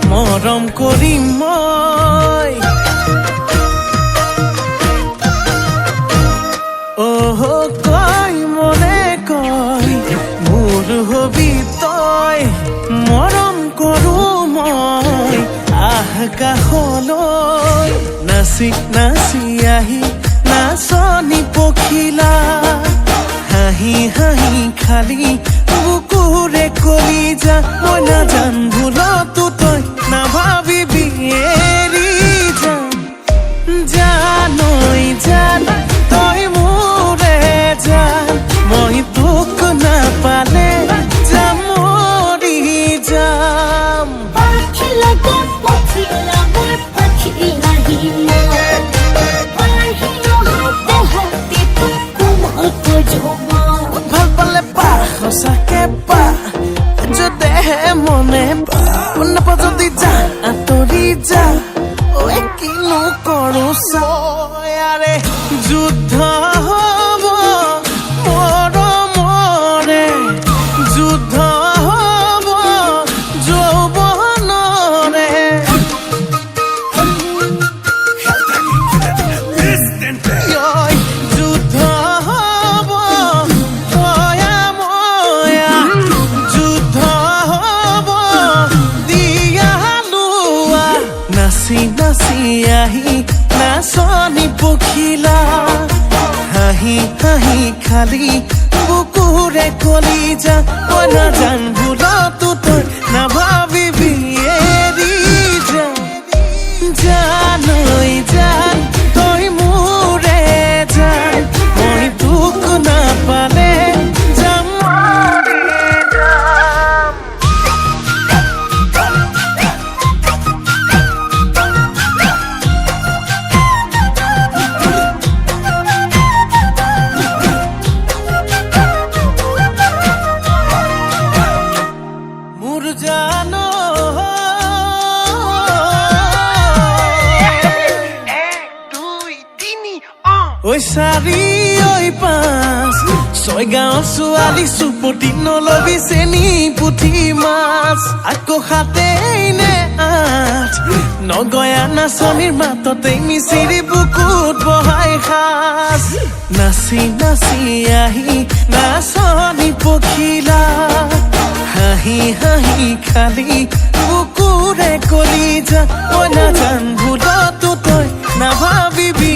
মৰম কৰিম মই কয় মনে কয় মোৰ হবি তই মৰম কৰো মই আকাশলৈ নাচি নাচি আহি নাচনি পখিলা হাঁহি হাঁহি খালি বুকুৰে কলিজা মই নাজান ভুলতো তই নাভাবিবি এৰি জানৈ জান তই মোৰে জান মই তোক নাপালে যাম মৰি যাম পাখি লাগে পখিলা মোৰ পাখি আহিল পাহি নহতে হাতে কোমল কজমা ভাল পালে পা সঁচাকে পা যদেহে মনে পা নাপা যদি যা আঁতৰি যা কিনো কৰো চাৰে যুদ্ধ হব মৰমৰে যুদ্ধ হব যৌৱনৰে যুদ্ধ হব ময়া ময়া যুদ্ধ হব দিয়া লোৱা নাচি নাচি আহি নাচনি পখিলা হাঁহি হাঁহি খালি বুকুৰে কলিজা মই নাজান ভুলতো তই নাভাবিবি এৰি জানৈ জান তই মোৰে জান মই তোক নাপালে যাম মৰি যাম মোৰ জানো ঐ চাৰি ঐ পাঁচ ছয় গাঁৱৰ ছোৱালী চুপতি নলবি চেনি পুঠি মাছ আকৌ সাতেই নে আঠ নগয়া নাচনিৰ মাততেই মিচিৰি বুকুত বহাই সাজ নাচি নাচি আহি নাচনি পখিলা হাঁহি হাঁহি খালি বুকুৰে কলিজা মই নাজান ভুলতো তই নাভাবিবি